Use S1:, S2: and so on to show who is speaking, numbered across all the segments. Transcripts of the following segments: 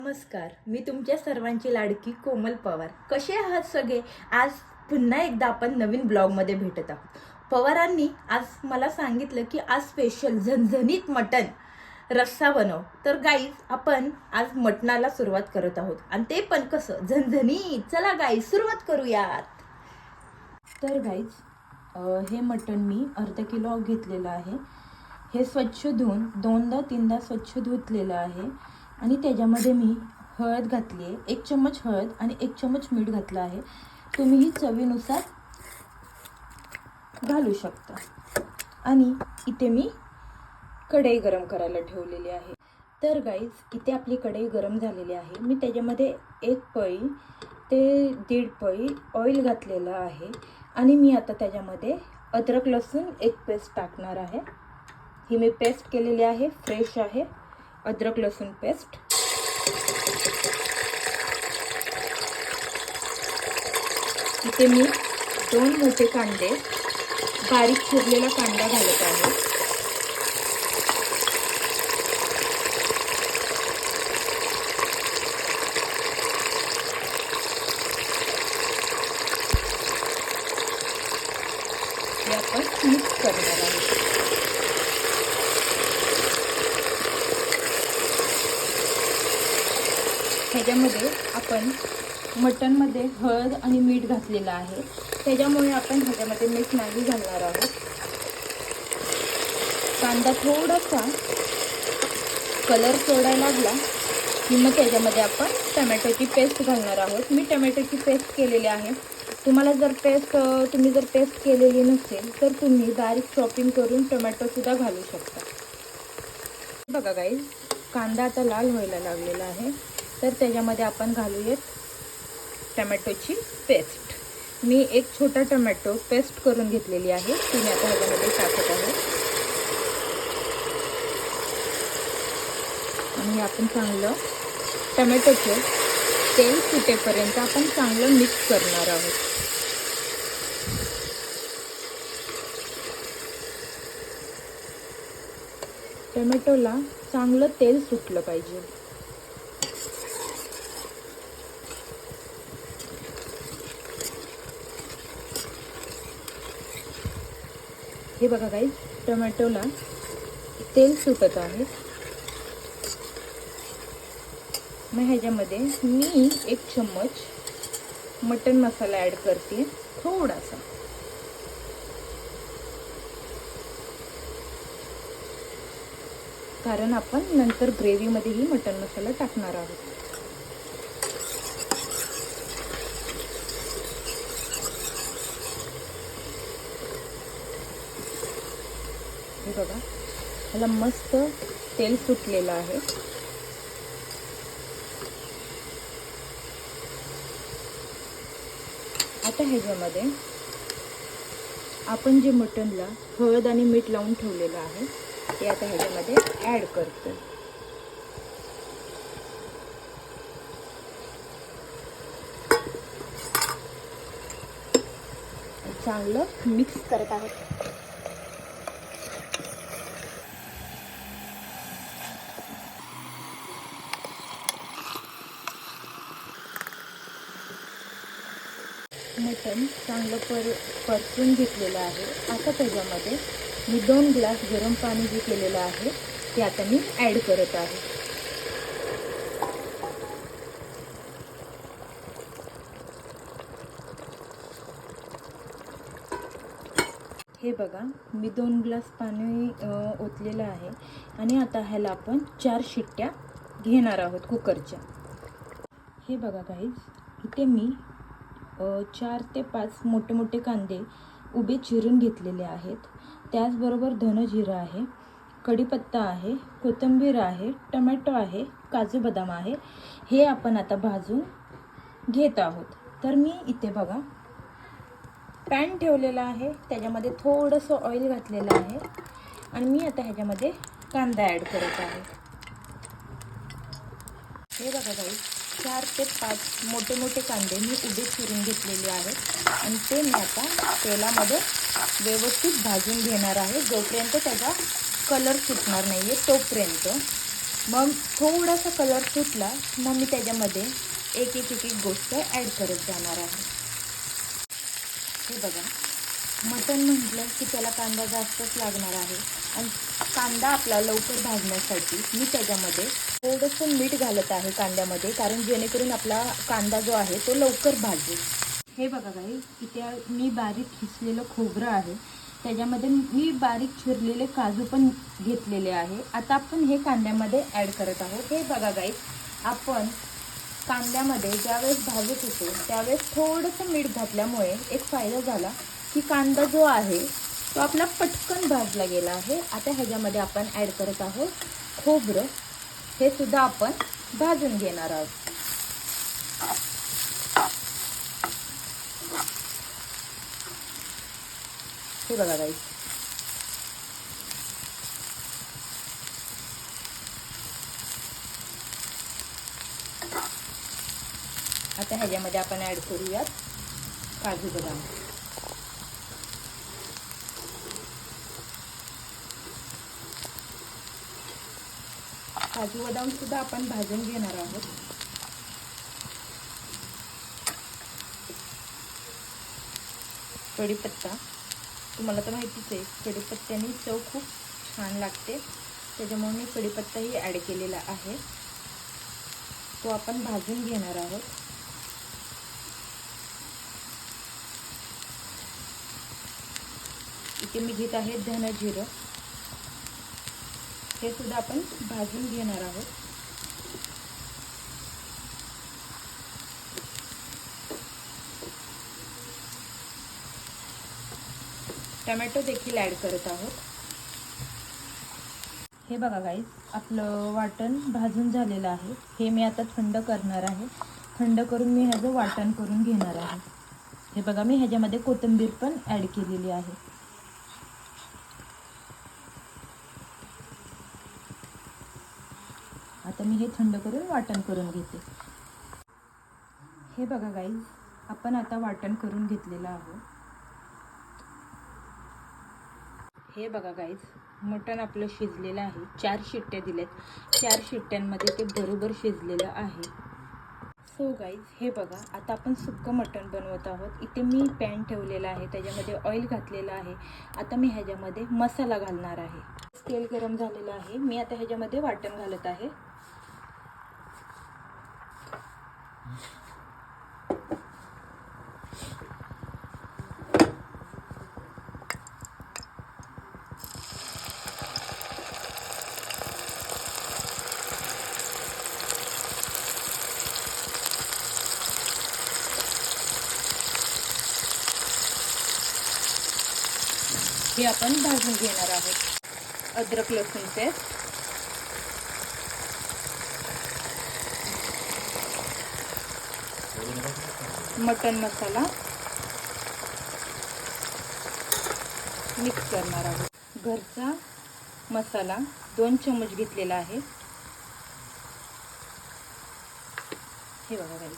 S1: नमस्कार, मी तुमच्या सर्वांची लाडकी कोमल पवार. कसे आहात सगळे? आज पुन्हा एकदा आपण नवीन ब्लॉगमध्ये भेटत आहोत. पवारांनी आज मला सांगितलं की आज स्पेशल झणझणीत मटण रस्सा बनव. तर गाईज, आपण आज मटणाला सुरुवात करत आहोत आणि ते पण कसं झणझणीत. चला गाईज, सुरुवात करूयात. तर गाईज, हे मटण मी अर्धा किलो घेतलेलं आहे. हे स्वच्छ धुवून 2दा-3दा स्वच्छ धुतलेलं आहे आणि त्याच्यामध्ये मी हळद घातली आहे. 1 चम्मच हळद आणि 1 चम्मच मीठ घातलं आहे. तुम्हीही चवीनुसार घालू शकता. आणि इथे मी कढई गरम करायला ठेवलेली आहे. तर गाईज, इथे आपली कढई गरम झालेली आहे. मी त्याच्यामध्ये 1 पळी ते 1.5 पळी ऑइल घातलेलं आहे आणि मी आता त्याच्यामध्ये अद्रक लसूण एक पेस्ट टाकणार आहे. ही मी पेस्ट केलेली आहे, फ्रेश आहे अद्रक लसूण पेस्ट. इथे मी 2 मोठे कांदे, बारीक चिरलेला कांदा घालत आहे. हे आपण मिक्स करणार आहोत. ह्याच्यामध्ये आपण मटणमध्ये हळद आणि मीठ घातलेलं आहे, त्याच्यामुळे आपण ह्याच्यामध्ये मीठ नाही घालणार आहोत. कांदा थोडासा कलर सोडायला लागला की मग त्याच्यामध्ये आपण टमॅटोची पेस्ट घालणार आहोत. मी टमॅटोची पेस्ट केलेली आहे. तुम्ही जर पेस्ट केलेली नसेल तर तुम्ही बारीक चॉपिंग करून टोमॅटोसुद्धा घालू शकता. बघा गाईज, कांदा आता लाल व्हायला लागलेला आहे. तर त्याच्यामध्ये आपण घालूयात टमॅटोची पेस्ट. मी 1 छोटा टमॅटो पेस्ट करून घेतलेली आहे, ती मी आता ह्याच्यामध्ये टाकत आहे. आणि आपण चांगलं टमॅटोचे तेल सुटेपर्यंत आपण चांगलं मिक्स करणार आहोत. टमॅटोला चांगलं तेल सुटलं पाहिजे. हे बघा गाईज, टोमॅटोला तेल सुटत आहे. मग ह्याच्यामध्ये मी 1 चम्मच मटन मसाला ॲड करते, थोडासा. कारण आपण नंतर ग्रेव्हीमध्येही मटन मसाला टाकणार आहोत. हे बघा, ह्याला मस्त तेल सुटलेलं आहे. आता ह्याच्यामध्ये आपण जे मटनला हळद आणि मीठ लावून ठेवलेलं आहे ते आता ह्याच्यामध्ये ॲड करतो. चांगलं मिक्स करत आहोत. मटण चांगलं परतून घेतलेलं आहे. आता त्याच्यामध्ये मी 2 ग्लास गरम पाणी जे केलेलं आहे ते आता मी ॲड करत आहे. हे बघा, मी 2 ग्लास पाणी ओतलेलं आहे आणि आता ह्याला आपण 4 शिट्ट्या घेणार आहोत कुकरच्या. हे बघा गाईज, इथे मी 4 ते 5 मोठे मोठे कांदे उभे चिरून घेतलेले आहेत. त्याचबरोबर धन जिरं आहे, कढीपत्ता आहे, कोथिंबीर आहे, टमॅटो आहे, काजू बदाम आहे. हे आपण आता भाजून घेत आहोत. तर मी इथे बघा पॅन ठेवलेला आहे, त्याच्यामध्ये थोडंसं ऑइल घातलेलं आहे आणि मी आता ह्याच्यामध्ये कांदा ॲड करत आहे. हे बघा गाईज, 4 ते 5 मोठे मोठे कांदे मी उभे चिरून घेतलेले आहेत आणि ते मी आता तेलामध्ये व्यवस्थित भाजून घेणार आहे, जोपर्यंत त्याचा कलर सुटणार नाही आहे तोपर्यंत. मग थोडासा कलर सुटला मग मी त्याच्यामध्ये एक एक एक एक गोष्ट ॲड करत जाणार आहे. हे बघा, मटण म्हटलं की त्याला कांदा जास्तच लागणार आहे आणि कांदा आपला लवकर भाजण्यासाठी मी त्याच्यामध्ये थोडंसं मीठ घालत आहे कांद्यामध्ये, कारण जेणेकरून आपला कांदा जो आहे तो लवकर भाजेल. हे बघा काही इथे मी बारीक खिसलेलं खोबरं आहे, त्याच्यामध्ये मी बारीक चिरलेले काजू पण घेतलेले आहे. आता आपण हे कांद्यामध्ये ॲड करत आहोत. हे बघा गाईस, आपण कांद्यामध्ये ज्यावेळेस भाजत होतो त्यावेळेस थोडंसं मीठ घातल्यामुळे एक फायदा झाला की कांदा जो आहे तो आपला पटकन भाजला गेला आहे. आता ह्याच्यामध्ये आपण ॲड करत आहोत खोबरं. हे सुद्धा आपण भाजून घेणार आहोत. हे बघा गाईस, आता ह्याच्यामध्ये आपण ॲड करूयात काजू बदाम. काजू बदाम सुद्धा आपण भाजून घेणार आहोत. कढीपत्ता, तुम्हाला तर माहितीच आहे कढीपत्त्याने चव खूप छान लागते, त्याच्यामुळे मी कढीपत्ताही ॲड केलेला आहे. तो आपण भाजून घेणार आहोत. इथे मी घेत आहे धन जिरं, हे सुद्धा आपण भाजून घेणार आहोत. टमॅटो देखील ॲड करत आहोत. हे बघा गाईस, आपलं वाटण भाजून झालेलं आहे. हे मी आता थंड करणार आहे. थंड करून मी ह्याचं वाटण करून घेणार आहे. हे बघा, मी ह्याच्यामध्ये कोथिंबीर पण ॲड केलेली आहे. आता मी हे थंड करून वाटण करून घेते. हे बघा गाईज, आपण आता वाटण करून घेतलेलं आहे. हे बघा गाईज, मटण आपलं शिजलेलं आहे. 4 शिट्ट्या दिल्यात. 4 शिट्ट्यांमध्ये ते बरोबर शिजलेलं आहे. सो गाईज, हे बघा, आता आपण सुक्कं मटण बनवत आहोत. इथे मी पॅन ठेवलेला आहे, त्याच्यामध्ये ऑइल घातलेलं आहे. आता मी ह्याच्यामध्ये मसाला घालणार आहे. तेल गरम झालेलं आहे. मी आता ह्याच्यामध्ये वाटण घालत आहे. हे आपण भाजून घेणार आहोत. अद्रक लसूण पेस्ट, मटन मसाला मिक्स करणार आहोत. घरचा मसाला 2 चमच घेतलेला आहे. हे बघा गाईस,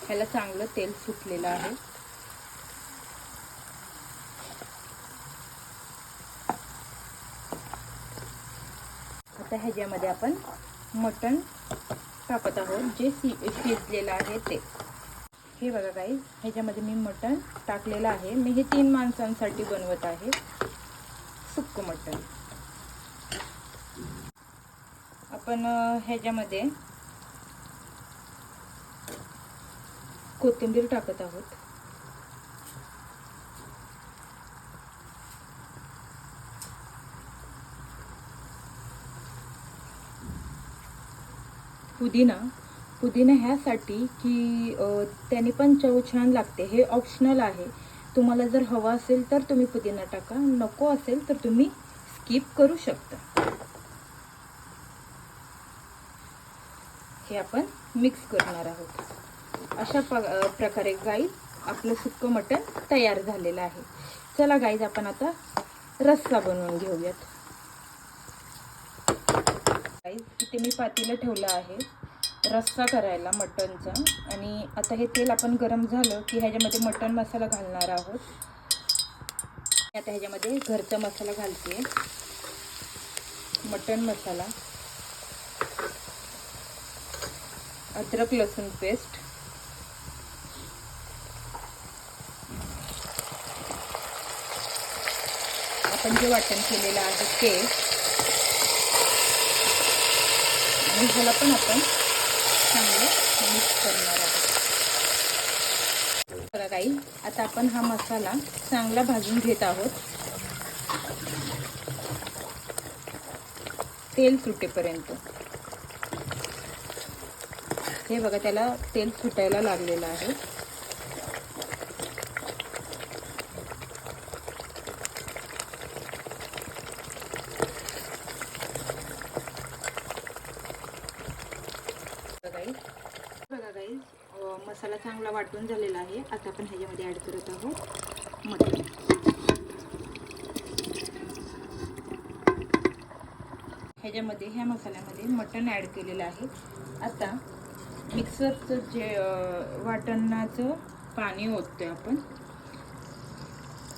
S1: ह्याला चांगलं तेल सुटलेलं आहे. आता ह्याच्यामध्ये आपण मटण टाकत आहोत, जे शिजलेलं आहे ते. हे बघा गाईस, ह्याच्यामध्ये मी मटण टाकलेलं आहे. मी हे 3 माणसांसाठी बनवत आहे सुक्कं मटण. आपण ह्याच्यामध्ये कोथिंबीर टाकत आहोत. पुदिना ह्यासाठी की त्याने पण चव छान लागते. हे ऑप्शनल आहे. तुम्हाला जर हवा असेल तर तुम्ही पुदिना टाका, नको असेल तर तुम्ही स्किप करू शकता. हे आपण मिक्स करणार आहोत. अशा प्रकारे गाईज, आपलं सुक्कं मटण तयार झालेलं आहे. चला गाईज, आपण आता रस्सा बनवून घेऊयात. गाईज, इथे मी पातेलं ठेवलं आहे रस्सा करायला मटणचा. आणि आता हे तेल आपण गरम झालं की ह्याच्यामध्ये मटण मसाला घालणार आहोत. आता ह्याच्यामध्ये घरचा मसाला घालते, मटण मसाला, अद्रक लसूण पेस्ट, आपण जे वाटण केलेलं आहे ते, आणि ह्याला पण आपण चांगलं मिक्स करणार आहोत. बघा काही आता आपण हा मसाला चांगला भाजून घेत आहोत, तेल सुटेपर्यंत. हे बघा त्याला तेल सुटायला लागलेलं आहे. बघा गाईज मसाला चांगला वाटून झालेला आहे. आता आपण ह्याच्यामध्ये ॲड करत आहोत मटण. ह्याच्यामध्ये ह्या मसाल्यामध्ये मटण ॲड केलेलं आहे. आता मिक्सरचं जे वाटणाचं पाणी ओततोय आपण,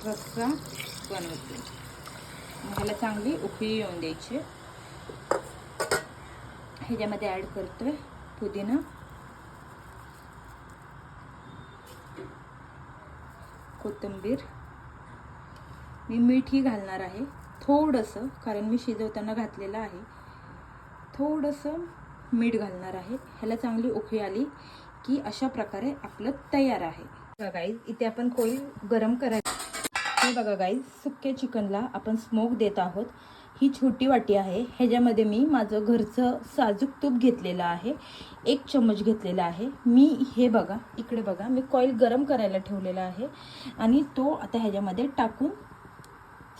S1: रस्सा बनवतो. ह्याला चांगली उकळी येऊन द्यायची. ह्याच्यामध्ये ॲड करतोय पुदिना, कोथिंबीर. मी मीठही घालणार आहे थोडंसं, कारण मी शिजवताना घातलेलं आहे. थोडंसं मीठ घालणार आहे. ह्याला चांगली उकळी आली की अशा प्रकारे आपलं तयार आहे. बघा गाईज इथे आपण कोळी गरम करायचं. हे बघा गाईज सुक्या चिकनला आपण स्मोक देत आहोत. ही छोटी वाटी आहे. ह्याच्यामध्ये मी माझं घरचं साजूक तूप घेतलेलं आहे, 1 चम्मच घेतलेला आहे. मी हे बघा इकडे बघा, मी कॉईल गरम करायला ठेवलेला आहे आणि तो आता ह्याच्यामध्ये टाकून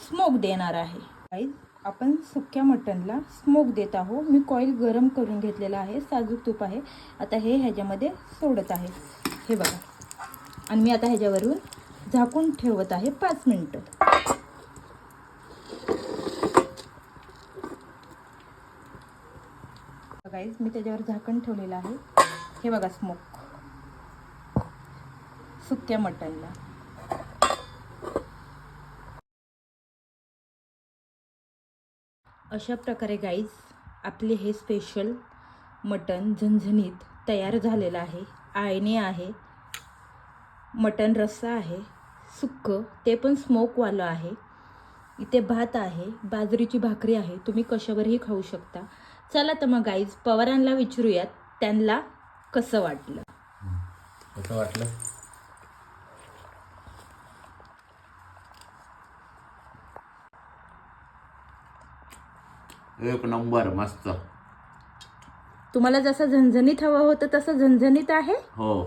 S1: स्मोक देणार आहे. गाईज आपण सुक्या मटणला स्मोक देत आहोत. मी कॉईल गरम करून घेतलेला आहे, साजूक तूप आहे. आता हे ह्याच्यामध्ये सोडत आहे, हे बघा. आणि मी आता ह्याच्यावरून झाकून ठेवत आहे 5 मिनिटं. गाईज मी त्याच्यावर झाकण ठेवलेलं आहे. हे बघा स्मोक सुक्या मटणला. अशा प्रकारे गाईज आपले हे स्पेशल मटण झणझणीत तयार झालेलं आहे. आळणी आहे, मटण रस्सा आहे, सुक्कं ते पण स्मोकवालं आहे. इथे भात आहे, बाजरीची भाकरी आहे. तुम्ही कशावरही खाऊ शकता. चला तर मग गाईज पवारांना विचारूयात त्यांना कसं वाटलं.
S2: कसं वाटलं? एक नंबर, मस्त.
S1: तुम्हाला जसं झणझणीत हवं होतं तसं झणझणीत आहे.
S2: हो.